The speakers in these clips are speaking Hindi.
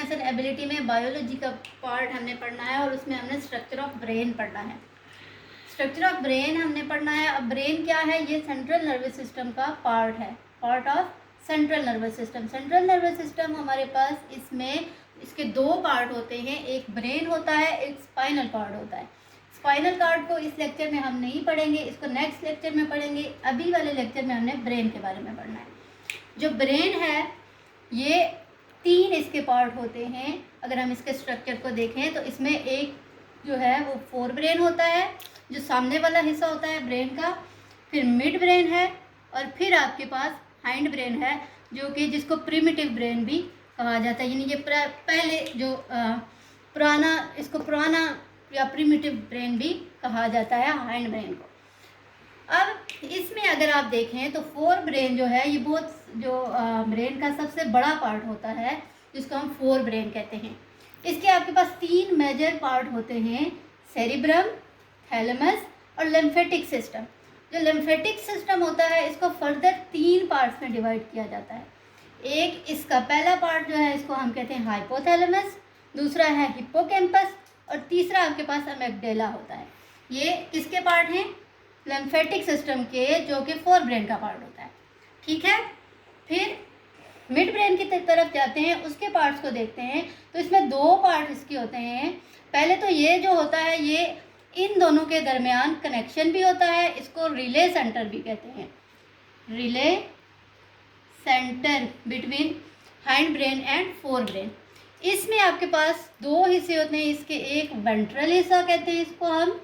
साइंस एंड एबिलिटी में बायोलॉजी का पार्ट हमने पढ़ना है और उसमें हमने स्ट्रक्चर ऑफ ब्रेन पढ़ना है। स्ट्रक्चर ऑफ ब्रेन हमने पढ़ना है। अब ब्रेन क्या है? ये सेंट्रल नर्वस सिस्टम का पार्ट है, part of central nervous system. Central nervous system हमारे पास, इसमें इसके दो पार्ट होते हैं, एक ब्रेन होता है, एक स्पाइनल कॉर्ड होता है। स्पाइनल कॉर्ड को इस लेक्चर में हम नहीं पढ़ेंगे, इसको नेक्स्ट लेक्चर में पढ़ेंगे। अभी वाले लेक्चर में हमने ब्रेन के बारे में पढ़ना है। जो ब्रेन है ये 3 इसके पार्ट होते हैं। अगर हम इसके स्ट्रक्चर को देखें तो इसमें एक जो है वो फोर ब्रेन होता है, जो सामने वाला हिस्सा होता है ब्रेन का, फिर मिड ब्रेन है और फिर आपके पास हाइंड ब्रेन है, जो कि जिसको प्रिमिटिव ब्रेन भी कहा जाता है। यानी ये पहले जो पुराना, इसको पुराना या प्रिमिटिव ब्रेन भी कहा जाता है, हाइंड ब्रेन को। अब इसमें अगर आप देखें तो फोर ब्रेन जो है ये बहुत जो ब्रेन का सबसे बड़ा पार्ट होता है, जिसको हम फोर ब्रेन कहते हैं। इसके आपके पास 3 मेजर पार्ट होते हैं, सेरिब्रम, थैलेमस और लिम्फेटिक सिस्टम। जो लिम्फेटिक सिस्टम होता है इसको फर्दर 3 पार्ट्स में डिवाइड किया जाता है। एक इसका पहला पार्ट जो है इसको हम कहते हैं हाइपोथैलेमस, दूसरा है हिप्पोकैम्पस और तीसरा आपके पास अमेग्डाला होता है। ये किसके पार्ट हैं? लिम्फेटिक सिस्टम के, जो कि फोर ब्रेन का पार्ट होता है। ठीक है, फिर मिड ब्रेन की तरफ जाते हैं, उसके पार्ट्स को देखते हैं तो इसमें 2 पार्ट इसके होते हैं। पहले तो ये जो होता है ये इन दोनों के दरमियान कनेक्शन भी होता है, इसको रिले सेंटर भी कहते हैं, relay centre between hind brain and fore brain. इसमें आपके पास 2 हिस्से होते हैं इसके, एक वेंट्रल हिस्सा कहते हैं इसको हम,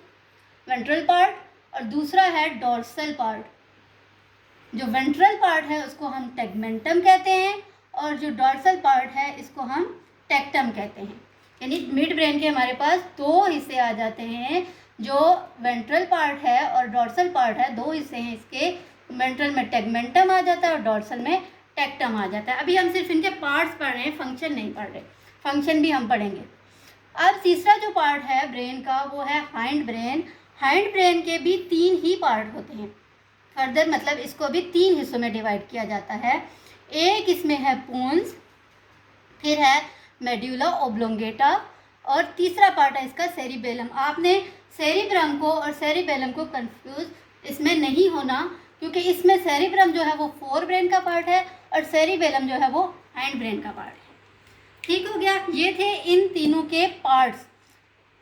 वेंट्रल पार्ट, और दूसरा है डोर्सल पार्ट। जो वेंट्रल पार्ट है उसको हम टेगमेंटम कहते हैं और जो डोर्सल पार्ट है इसको हम टेक्टम कहते हैं। यानी मिड ब्रेन के हमारे पास 2 हिस्से आ जाते हैं, जो वेंट्रल पार्ट है और डोर्सल पार्ट है, 2 हिस्से हैं इसके। वेंट्रल में टेगमेंटम आ जाता है और डोर्सल में टेक्टम आ जाता है। अभी हम सिर्फ इनके पार्ट्स पढ़ रहे हैं, फंक्शन नहीं पढ़ रहे, फंक्शन भी हम पढ़ेंगे। अब तीसरा जो पार्ट है ब्रेन का वो है हाइंड ब्रेन। हाइंड ब्रेन के भी 3 ही पार्ट होते हैं फर्दर, मतलब इसको भी 3 हिस्सों में डिवाइड किया जाता है। एक इसमें है पोन्स, फिर है मेड्यूला ओब्लोंगेटा और तीसरा पार्ट है इसका सेरिबेलम। आपने सेरिब्रम को और सेरिबेलम को कंफ्यूज इसमें नहीं होना, क्योंकि इसमें सेरिब्रम जो है वो फोर ब्रेन का पार्ट है और सेरिबेलम जो है वो हाइंड ब्रेन का पार्ट है। ठीक हो गया, ये थे इन तीनों के पार्ट्स।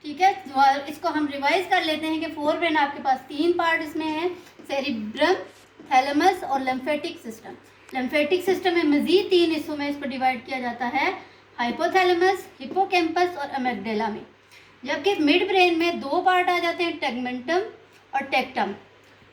ठीक है, इसको हम रिवाइज कर लेते हैं कि फोर ब्रेन आपके पास 3 पार्ट इसमें है, सेरिब्रम, थैलेमस और लिम्फेटिक सिस्टम। लिम्फेटिक सिस्टम में मजीद 3 हिस्सों में इसको डिवाइड किया जाता है, हाइपोथैलेमस, हिप्पोकैम्पस और अमेग्डाला में। जबकि मिड ब्रेन में 2 पार्ट आ जाते हैं, टेगमेंटम और टेक्टम।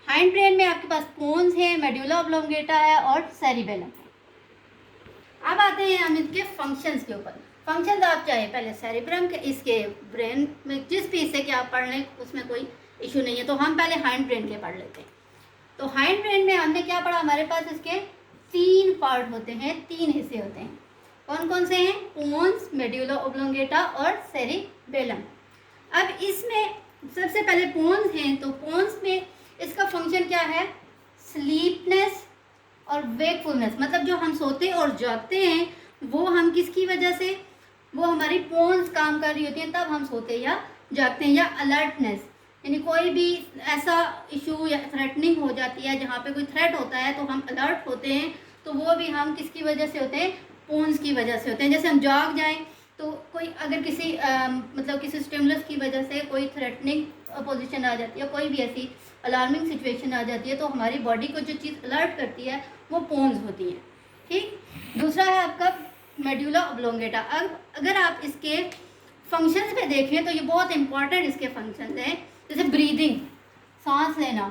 हाइंड ब्रेन में आपके पास पोन्स है, मेड्यूला ओब्लोंगेटा है और सेरिबेलम है। अब आते हैं हम इनके फंक्शंस के ऊपर। फंक्शंस आप चाहे पहले सेरिब्रम के, इसके ब्रेन में जिस भी हिस्से के आप पढ़ लें उसमें कोई इशू नहीं है, तो हम पहले हाइंड ब्रेन के पढ़ लेते हैं। तो हाइंड ब्रेन में हमने क्या पढ़ा? हमारे पास इसके 3 पार्ट होते हैं, 3 हिस्से होते हैं। कौन कौन से हैं? पोन्स, मेड्यूला ओब्लोंगेटा और सेरिबेलम। अब इसमें सबसे पहले पोन्स हैं, तो पोन्स में इसका फंक्शन क्या है? स्लीपनेस और वेकफुलनेस, मतलब जो हम सोते और जागते हैं वो हम किसकी वजह से, वो हमारी पोन्स काम कर रही होती हैं तब हम सोते या जागते हैं। या अलर्टनेस, यानी कोई भी ऐसा इशू या थ्रेटनिंग हो जाती है, जहाँ पे कोई थ्रेट होता है तो हम अलर्ट होते हैं, तो वो भी हम किसकी वजह से होते हैं? पोन्स की वजह से होते हैं। जैसे हम जाग जाएं तो कोई अगर किसी मतलब किसी स्टिमुलस की वजह से कोई थ्रेटनिंग पोजीशन आ जाती है, कोई भी ऐसी अलार्मिंग सिचुएशन आ जाती है, तो हमारी बॉडी को जो चीज़ अलर्ट करती है वो पोन्स होती है। ठीक, दूसरा है आपका मेड्यूला ओब्लोंगेटा। अब अगर आप इसके फंक्शंस पे देखें तो ये बहुत इंपॉर्टेंट इसके फंक्शंस हैं, जैसे ब्रीदिंग, सांस लेना,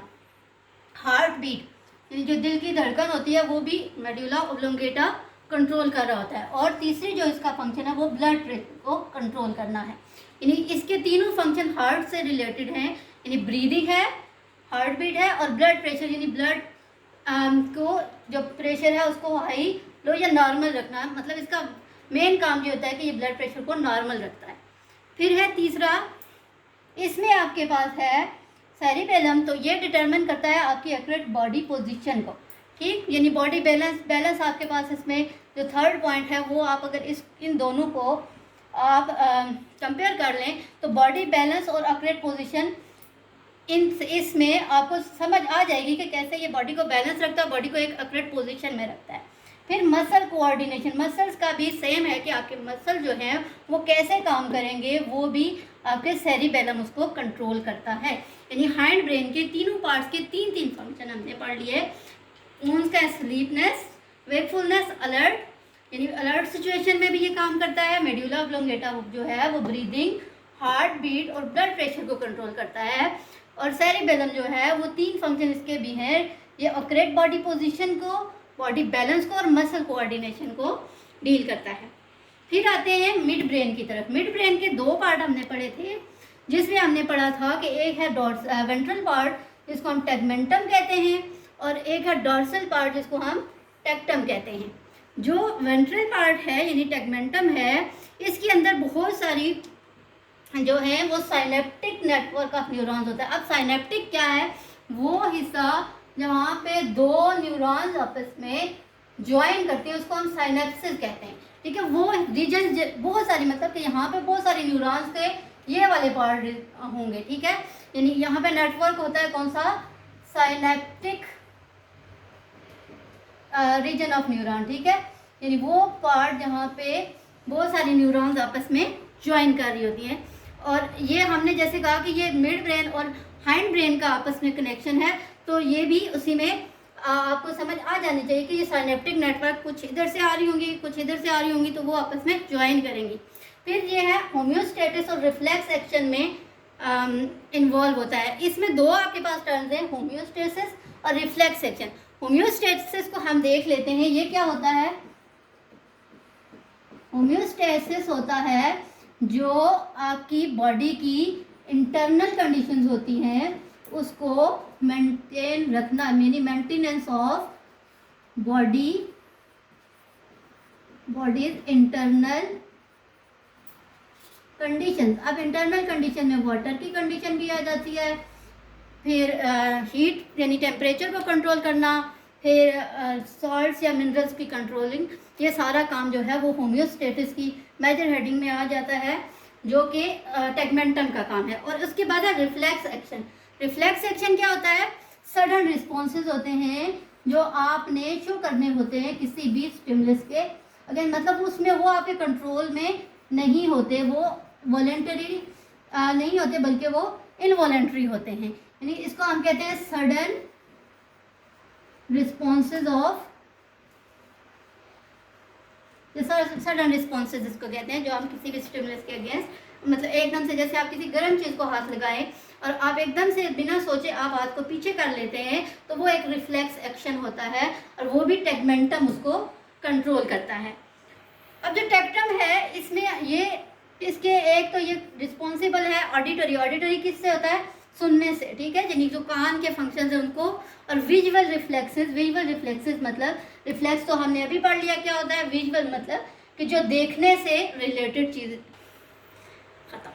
हार्ट बीट, यानी जो दिल की धड़कन होती है वो भी मेड्यूला ओब्लोंगेटा कंट्रोल कर रहा होता है। और तीसरी जो इसका फंक्शन है वो ब्लड प्रेशर को कंट्रोल करना है। यानी इसके तीनों फंक्शन हार्ट से रिलेटेड हैं, यानी ब्रीदिंग है, हार्ट बीट है और ब्लड प्रेशर, यानी ब्लड को जो प्रेशर है उसको हाई, लो या नॉर्मल रखना। मतलब इसका मेन काम ये होता है कि ये ब्लड प्रेशर को नॉर्मल रखता है। फिर है तीसरा, इसमें आपके पास है सेरिबेलम, तो ये डिटरमिन करता है आपकी एक्यूरेट बॉडी पोजीशन को। ठीक, यानी बॉडी बैलेंस आपके पास इसमें जो थर्ड पॉइंट है वो आप अगर इन दोनों को आप कंपेयर कर लें तो बॉडी बैलेंस और एक्यूरेट पोजीशन इसमें आपको समझ आ जाएगी कि कैसे ये बॉडी को बैलेंस रखता है, बॉडी को एक एक्यूरेट पोजीशन में रखता है। फिर मसल कोऑर्डिनेशन, मसल्स का भी सेम है कि आपके मसल जो हैं वो कैसे काम करेंगे, वो भी आपके सेरिबेलम उसको कंट्रोल करता है। यानी हाइंड ब्रेन के तीनों पार्ट्स के तीन तीन फंक्शन हमने पढ़ लिए। उनका स्लीपनेस, वेकफुलनेस, अलर्ट, यानी अलर्ट सिचुएशन में भी ये काम करता है। मेड्यूला ऑब्लोंगेटा जो है वो ब्रीदिंग, हार्ट बीट और ब्लड प्रेशर को कंट्रोल करता है। और सेरिबेलम जो है वो तीन फंक्शन इसके भी हैं, ये एक्यूरेट बॉडी पोजीशन को, बॉडी बैलेंस को और मसल कोऑर्डिनेशन को डील करता है। फिर आते हैं मिड ब्रेन की तरफ। मिड ब्रेन के दो पार्ट हमने पढ़े थे, जिसमें हमने पढ़ा था कि एक है वेंट्रल पार्ट जिसको हम टेगमेंटम कहते हैं, और एक है डॉर्सल पार्ट जिसको हम टेक्टम कहते हैं। जो वेंट्रल पार्ट है यानी टेगमेंटम है, इसके अंदर बहुत सारी जो है वो साइनेप्टिक नेटवर्क ऑफ न्यूरॉन्स होता है। अब साइनेप्टिक क्या है? वो हिस्सा जहाँ पे दो न्यूरॉन्स आपस में ज्वाइन करते हैं उसको हम साइनेप्सिस कहते हैं। ठीक है, वो रीजन बहुत सारी, मतलब कि यहाँ पे बहुत सारे न्यूरॉन्स के ये वाले पार्ट होंगे। ठीक है, यानी यहाँ पे नेटवर्क होता है कौन सा? Synaptic region of neuron. ठीक है, यानी वो पार्ट जहाँ पे बहुत सारी न्यूरॉन्स आपस में ज्वाइन कर रही होती हैं। और ये हमने जैसे कहा कि ये मिड ब्रेन और हाइंड ब्रेन का आपस में कनेक्शन है, तो ये भी उसी में आपको समझ आ जानी चाहिए कि ये साइनेप्टिक नेटवर्क कुछ इधर से आ रही होंगी, कुछ इधर से आ रही होंगी, तो वो आपस में ज्वाइन करेंगी। फिर ये है होम्योस्टेसिस और रिफ्लेक्स एक्शन में इन्वॉल्व होता है। इसमें दो आपके पास टर्म्स हैं, होम्योस्टेसिस और रिफ्लेक्स एक्शन। होम्योस्टेसिस को हम देख लेते हैं, ये क्या होता है? होम्योस्टेसिस होता है जो आपकी बॉडी की इंटरनल कंडीशंस होती हैं उसको मेंटेन रखना, यानी maintenance of bodies internal conditions. अब इंटरनल कंडीशन में वाटर की कंडीशन भी आ जाती है, फिर हीट यानी टेम्परेचर को कंट्रोल करना, फिर सॉल्ट्स या मिनरल्स की कंट्रोलिंग, ये सारा काम जो है वो होम्योस्टेसिस की मेजर हेडिंग में आ जाता है, जो कि टेगमेंटम का काम है। और उसके बाद है रिफ्लेक्स एक्शन। रिफ्लेक्स एक्शन क्या होता है? सडन रिस्पॉन्सेज होते हैं जो आपने शो करने होते हैं किसी भी स्टिमुलस के, अगर मतलब उसमें वो आपके कंट्रोल में नहीं होते, वो वॉलेंटरी नहीं होते बल्कि वो इनवॉलेंट्री होते हैं। यानी इसको हम कहते हैं sudden responses of, sudden responses इसको कहते हैं, जो हम किसी भी स्टिमुलस के अगेंस्ट, मतलब एकदम से जैसे आप किसी गर्म चीज़ को हाथ लगाएं और आप एकदम से बिना सोचे आप हाथ को पीछे कर लेते हैं, तो वो एक रिफ्लेक्स एक्शन होता है और वो भी टेगमेंटम उसको कंट्रोल करता है। अब जो टेक्टम है इसमें ये इसके एक तो ये रिस्पॉन्सिबल है ऑडिटरी। ऑडिटरी किससे होता है? सुनने से। ठीक है, यानी जो कान के फंक्शंस हैं उनको। और विजुअल रिफ्लेक्सेस, विजुअल रिफ्लेक्सेस मतलब रिफ्लेक्स तो हमने अभी पढ़ लिया क्या होता है। विजुअल मतलब कि जो देखने से रिलेटेड चीज़। खत्म।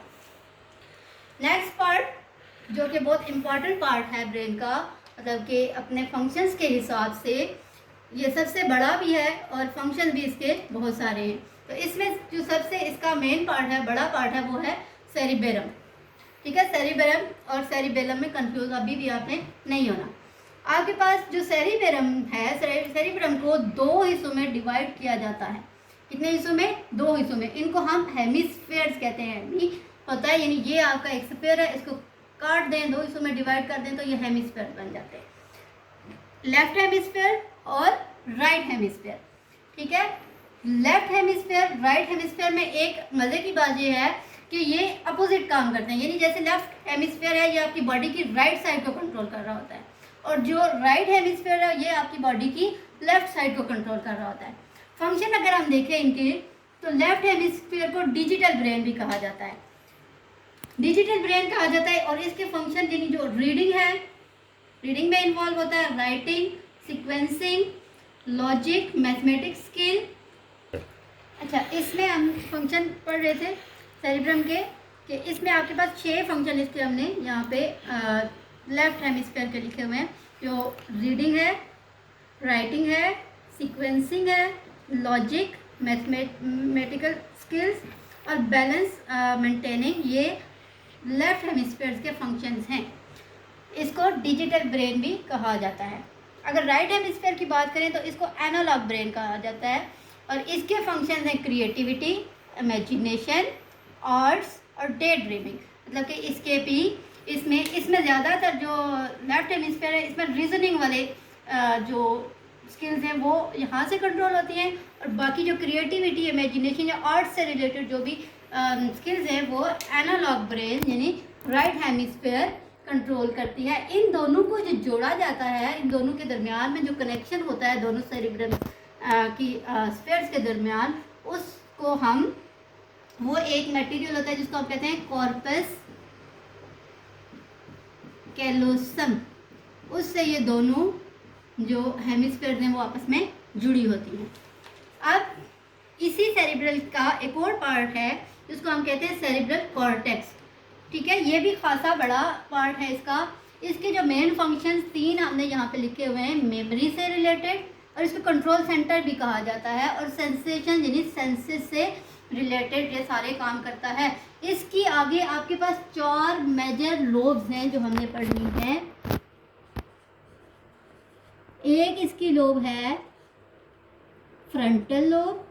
नेक्स्ट पार्ट जो कि बहुत इम्पॉर्टेंट पार्ट है ब्रेन का, मतलब कि अपने फंक्शंस के हिसाब से ये सबसे बड़ा भी है और फंक्शन भी इसके बहुत सारे हैं। तो इसमें जो सबसे इसका मेन पार्ट है, बड़ा पार्ट है, वो है सेरिबेलम। ठीक है, सेरिबेलम और सेरिबेलम में कंफ्यूज अभी भी आपने नहीं होना। आपके पास जो सेरिबेलम है, सेरिबेलम को दो हिस्सों में डिवाइड किया जाता है। कितने हिस्सों में? दो हिस्सों में। इनको हम हेमिस्फेयर्स कहते हैं। हेमी होता है यानी ये आपका एक स्फीयर है, इसको काट दें, दो हिस्सों में डिवाइड कर दें तो ये हेमिस्फेयर बन जाते हैं, लेफ्ट हेमिस्फेयर और राइट हेमिस्फेयर। ठीक है, लेफ्ट हेमिस्फेयर राइट हेमिस्फेयर में एक मज़े की बात ये है कि ये अपोजिट काम करते हैं। यानी जैसे लेफ्ट हेमिस्फेयर है ये आपकी बॉडी की राइट साइड को कंट्रोल कर रहा होता है, और जो राइट हेमिस्फेयर है ये आपकी बॉडी की लेफ्ट साइड को कंट्रोल कर रहा होता है। फंक्शन अगर हम देखें इनके, तो लेफ्ट हेमिस्फेयर को डिजिटल ब्रेन भी कहा जाता है, डिजिटल ब्रेन कहा जाता है। और इसके फंक्शन यानी जो रीडिंग है, रीडिंग में इन्वॉल्व होता है, writing, sequencing, logic, mathematics skill. अच्छा, इसमें हम फंक्शन पढ़ रहे थे सेरिब्रम के कि इसमें आपके पास 6 फंक्शन इसके हमने यहाँ पे लेफ्ट हेमिस्फेयर के लिखे हुए हैं, जो रीडिंग है, राइटिंग है, सीक्वेंसिंग है, लॉजिक, मैथमेटिकल स्किल्स और बैलेंस मेंटेनिंग, ये लेफ्ट हेमिस्फीयर्स के फंक्शंस हैं। इसको डिजिटल ब्रेन भी कहा जाता है। अगर राइट हेमिस्फीयर की बात करें तो इसको एनालॉग ब्रेन कहा जाता है और इसके फंक्शंस हैं क्रिएटिविटी, इमेजिनेशन, आर्ट्स और डे ड्रीमिंग। मतलब कि इसके भी इसमें ज़्यादातर जो लेफ्ट हेमिस्फीयर है इसमें रीजनिंग वाले जो स्किल्स हैं वो यहाँ से कंट्रोल होती हैं और बाकी जो क्रिएटिविटी, इमेजिनेशन या आर्ट्स से रिलेटेड जो भी स्किल्स हैं वो एनालॉग ब्रेन यानी राइट हेमिस्फीयर कंट्रोल करती है। इन दोनों को जो जोड़ा जाता है, इन दोनों के दरमियान में जो कनेक्शन होता है दोनों सेरिब्रम की स्फीयर्स के दरमियान, उसको हम वो एक मटेरियल होता है जिसको हम कहते हैं कॉर्पस कैलोसम, उससे ये दोनों जो हेमिस्फीयर्स हैं वो आपस में जुड़ी होती हैं। अब इसी सेरिब्रल का एक और पार्ट है जिसको हम कहते हैं सेरिब्रल कॉर्टेक्स। ठीक है, ये भी खासा बड़ा पार्ट है इसका। इसके जो मेन फंक्शंस 3 हमने यहाँ पे लिखे हुए हैं, मेमोरी से रिलेटेड, और इसको कंट्रोल सेंटर भी कहा जाता है, और सेंसेशन यानी सेंसेस से रिलेटेड ये सारे काम करता है। इसकी आगे आपके पास 4 मेजर लोब्स हैं जो हमने पढ़नी है। एक इसकी लोब है फ्रंटल लोब,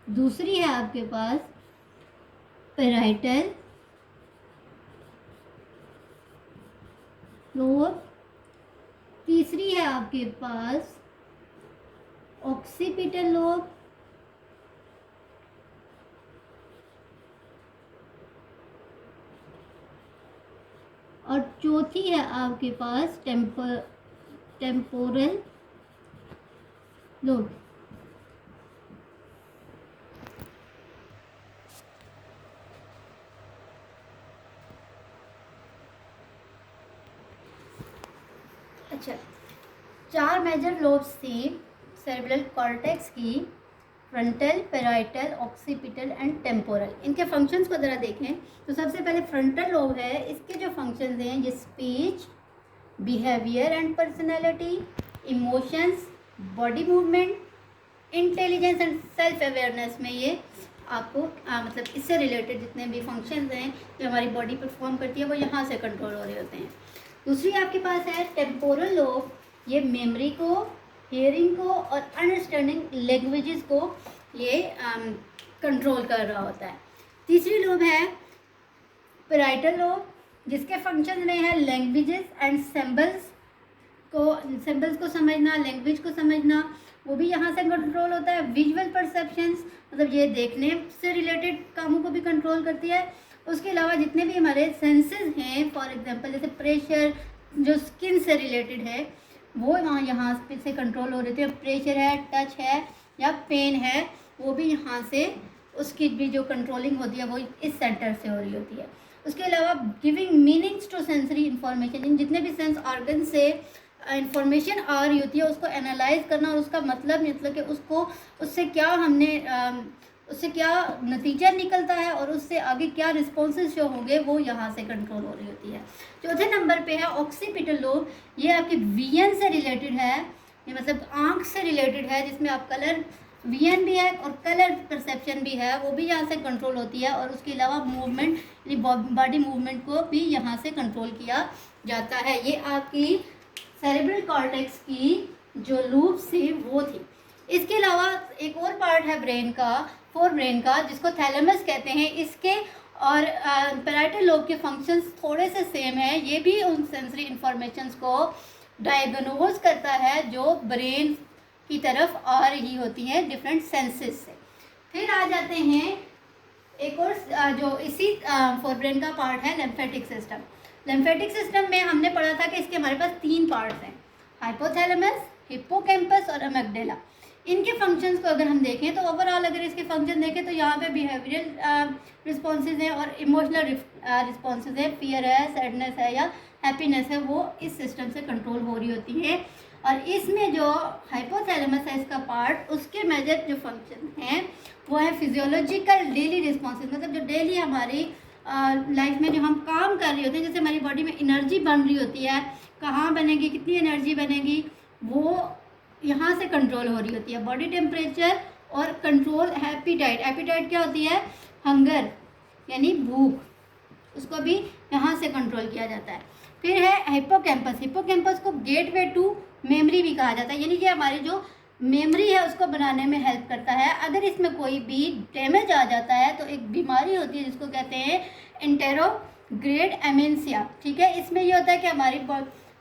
दूसरी है आपके पास पैराइटल लोब, तीसरी है आपके पास ऑक्सीपिटल लोब, और चौथी है आपके पास टेम्पोरल लोब। अच्छा, 4 मेजर लोब्स थी सेरेब्रल कॉर्टेक्स की, frontal, parietal, occipital and temporal. इनके फंक्शंस को ज़रा देखें तो सबसे पहले फ्रंटल लोब है। इसके जो फंक्शंस हैं ये speech, behaviour and personality, emotions, body movement, intelligence and self awareness में ये आपको मतलब इससे रिलेटेड जितने भी फंक्शंस हैं जो हमारी बॉडी परफॉर्म करती है वो यहाँ से कंट्रोल हो रहे होते हैं। दूसरी आपके पास है टेम्पोरल लोब, ये मेमोरी को, हियरिंग को और अंडरस्टैंडिंग लैंग्वेजेस को ये कंट्रोल कर रहा होता है। तीसरी लोब है पैराइटल लोब, जिसके फंक्शन में है लैंग्वेजेस एंड सिंबल्स को समझना, लैंग्वेज को समझना, वो भी यहाँ से कंट्रोल होता है। विजुअल परसेप्शंस, मतलब ये देखने से रिलेटेड कामों को भी कंट्रोल करती है। उसके अलावा जितने भी हमारे सेंसेस हैं, फॉर एग्जांपल जैसे प्रेशर जो स्किन से रिलेटेड है वो वहाँ यहाँ से कंट्रोल हो रहे थे। प्रेशर है, टच है या पेन है, वो भी यहाँ से उसकी भी जो कंट्रोलिंग होती है वो इस सेंटर से हो रही होती है। उसके अलावा giving meanings to sensory information, इन जितने भी सेंस ऑर्गन से इंफॉर्मेशन आ रही होती है उसको एनालाइज करना और उसका मतलब कि उसको उससे क्या नतीजा निकलता है और उससे आगे क्या रिस्पॉन्सेज जो होंगे वो यहाँ से कंट्रोल हो रही होती है। चौथे नंबर पे है ऑक्सीपिटल लोब, ये आपके विजन से रिलेटेड है, ये मतलब आँख से रिलेटेड है, जिसमें आप कलर विजन भी है और कलर परसेप्शन भी है, वो भी यहाँ से कंट्रोल होती है। और उसके अलावा मूवमेंट यानी बॉडी मूवमेंट को भी यहाँ से कंट्रोल किया जाता है। ये आपकी सेरेब्रल कॉर्टेक्स की जो लूप्स थी वो थी। इसके अलावा एक और पार्ट है ब्रेन का, फोर ब्रेन का, जिसको थैलेमस कहते हैं। इसके और पैराइटल लोब के फंक्शंस थोड़े से सेम है। ये भी उन सेंसरी इंफॉर्मेशंस को डायग्नोज करता है जो ब्रेन की तरफ आ रही होती हैं डिफरेंट सेंसेस से। फिर आ जाते हैं एक और जो इसी फोर ब्रेन का पार्ट है लिम्फेटिक सिस्टम। लिम्फेटिक सिस्टम में हमने पढ़ा था कि इसके हमारे पास 3 पार्ट्स हैं, हाइपोथैलेमस, हिप्पोकैम्पस और अमिग्डाला। इनके फंक्शंस को अगर हम देखें तो ओवरऑल अगर इसके फंक्शन देखें तो यहाँ पे बिहेवियरल रिस्पॉन्सेज हैं और इमोशनल रिस्पॉन्सेज है, फियर है, सैडनेस है या हैप्पीनेस है, वो इस सिस्टम से कंट्रोल हो रही होती है। और इसमें जो हाइपोथैलेमस है इसका पार्ट, उसके मेजर जो फंक्शन हैं वो है फिजियोलॉजिकल डेली रिस्पॉन्सेज, मतलब जो डेली हमारी लाइफ में जो हम काम कर रहे होते हैं, जैसे हमारी बॉडी में एनर्जी बन रही होती है, कहाँ बनेगी, कितनी एनर्जी बनेगी, वो यहाँ से कंट्रोल हो रही होती है, बॉडी टेम्परेचर और कंट्रोल एपिटाइट। एपिटाइट क्या होती है? हंगर यानी भूख, उसको भी यहाँ से कंट्रोल किया जाता है। फिर है हिप्पोकैम्पस। हिप्पोकैम्पस को गेटवे टू मेमोरी भी कहा जाता है, यानी कि हमारी जो मेमोरी है उसको बनाने में हेल्प करता है। अगर इसमें कोई भी डैमेज आ जाता है तो एक बीमारी होती है जिसको कहते हैं इंटेरोग्रेड एमेंसिया, ठीक है। इसमें ये होता है कि हमारी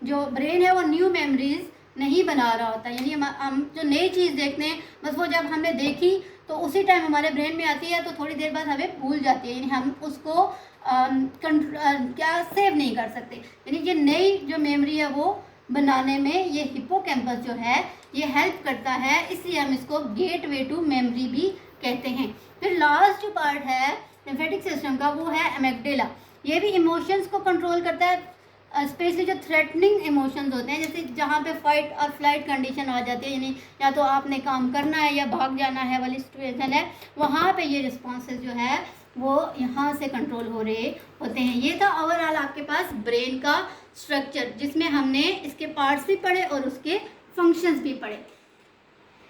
जो ब्रेन है वो न्यू मेमोरीज नहीं बना रहा होता, यानी हम जो नई चीज़ देखते हैं बस वो जब हमने देखी तो उसी टाइम हमारे ब्रेन में आती है तो थोड़ी देर बाद हमें भूल जाती है, यानी हम उसको क्या सेव नहीं कर सकते। यानी ये नई जो मेमोरी है वो बनाने में ये हिप्पोकैम्पस जो है ये हेल्प करता है, इसलिए हम इसको गेटवे टू मेमोरी भी कहते हैं। फिर लास्ट जो पार्ट है लिम्फेटिक सिस्टम का वो है एमिग्डाला। ये भी इमोशंस को कंट्रोल करता है, स्पेशली जो थ्रेटनिंग इमोशंस होते हैं, जैसे जहाँ पे फाइट और फ्लाइट कंडीशन आ जाती है, यानी या तो आपने काम करना है या भाग जाना है वाली सिचुएशन है, वहाँ पे ये रिस्पॉन्सेज जो है वो यहाँ से कंट्रोल हो रहे होते हैं। ये था ओवरऑल आपके पास ब्रेन का स्ट्रक्चर, जिसमें हमने इसके पार्ट्स भी पढ़े और उसके फंक्शंस भी पढ़े।